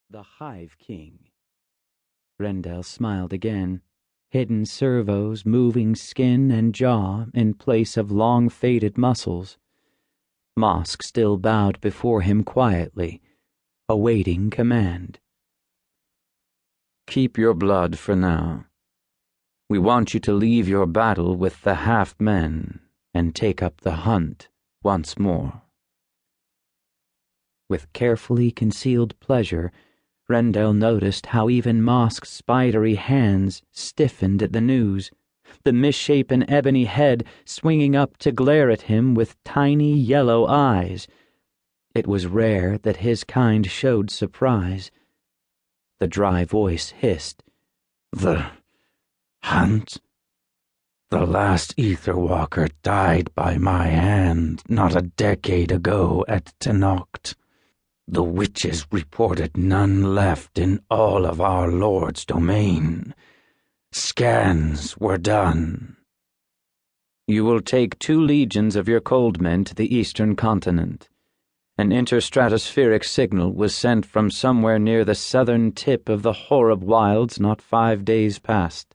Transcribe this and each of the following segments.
The Hive King. Rendell smiled again, hidden servos moving skin and jaw in place of long faded muscles. Mosk still bowed before him quietly, awaiting command. Keep your blood for now. We want you to leave your battle with the half-men and take up the hunt once more. With carefully concealed pleasure, Rendell noticed how even Mosk's spidery hands stiffened at the news, the misshapen ebony head swinging up to glare at him with tiny yellow eyes. It was rare that his kind showed surprise. The dry voice hissed, "The hunt? The last Etherwalker died by my hand not a decade ago at Tennocht. The witches reported none left in all of our Lord's domain. Scans were done." You will take 2 legions of your cold men to the eastern continent. An interstratospheric signal was sent from somewhere near the southern tip of the Horeb Wilds not 5 days past.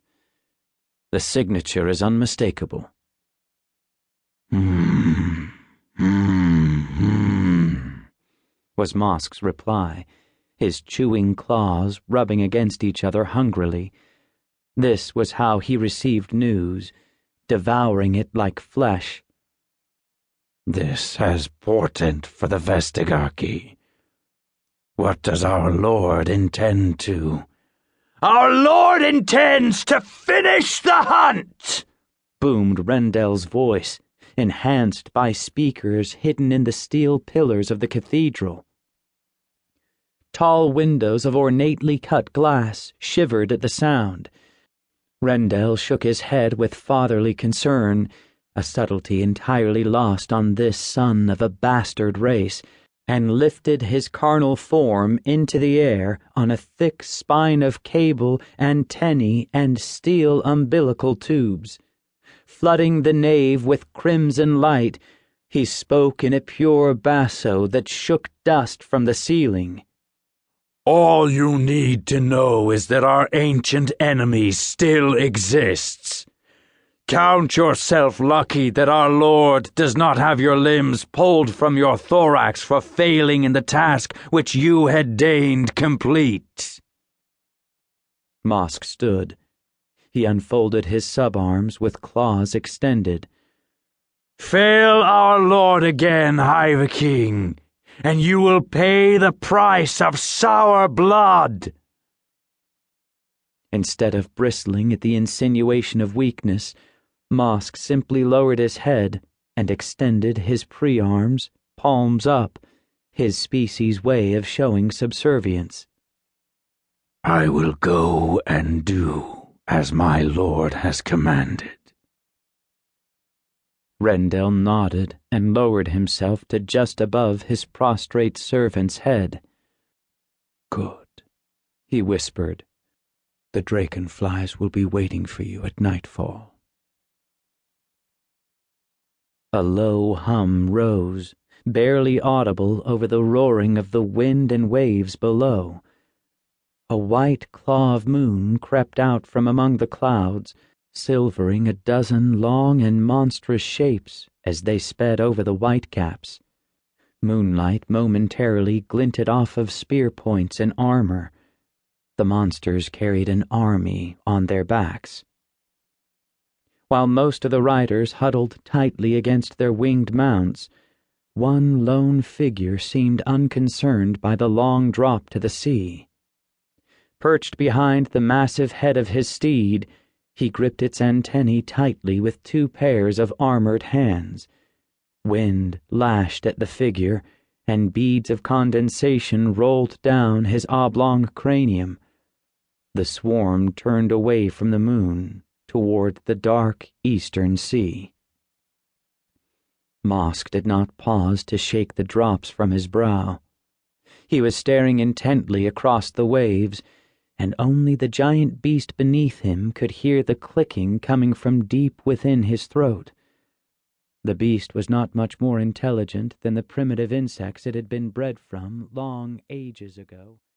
The signature is unmistakable. Was Mosk's reply, his chewing claws rubbing against each other hungrily. This was how he received news, devouring it like flesh. "This has portent for the Vestigarchy. What does our Lord intend to—" "Our Lord intends to finish the hunt!" boomed Rendell's voice, enhanced by speakers hidden in the steel pillars of the cathedral. Tall windows of ornately cut glass shivered at the sound. Rendell shook his head with fatherly concern, a subtlety entirely lost on this son of a bastard race, and lifted his carnal form into the air on a thick spine of cable, antennae, and steel umbilical tubes. Flooding the nave with crimson light, he spoke in a pure basso that shook dust from the ceiling. "All you need to know is that our ancient enemy still exists. Count yourself lucky that our Lord does not have your limbs pulled from your thorax for failing in the task which you had deigned complete." Mosk stood. He unfolded his subarms with claws extended. "Fail our Lord again, Hive King, and you will pay the price of sour blood." Instead of bristling at the insinuation of weakness, Mosk simply lowered his head and extended his pre-arms, palms up, his species' way of showing subservience. "I will go and do as my Lord has commanded." Rendell nodded and lowered himself to just above his prostrate servant's head. "Good," he whispered. "The dragonflies will be waiting for you at nightfall." A low hum rose, barely audible over the roaring of the wind and waves below. A white claw of moon crept out from among the clouds, silvering a dozen long and monstrous shapes as they sped over the whitecaps. Moonlight momentarily glinted off of spear points and armor. The monsters carried an army on their backs. While most of the riders huddled tightly against their winged mounts, one lone figure seemed unconcerned by the long drop to the sea. Perched behind the massive head of his steed, he gripped its antennae tightly with 2 pairs of armored hands. Wind lashed at the figure, and beads of condensation rolled down his oblong cranium. The swarm turned away from the moon, toward the dark eastern sea. Mosk did not pause to shake the drops from his brow. He was staring intently across the waves, and only the giant beast beneath him could hear the clicking coming from deep within his throat. The beast was not much more intelligent than the primitive insects it had been bred from long ages ago.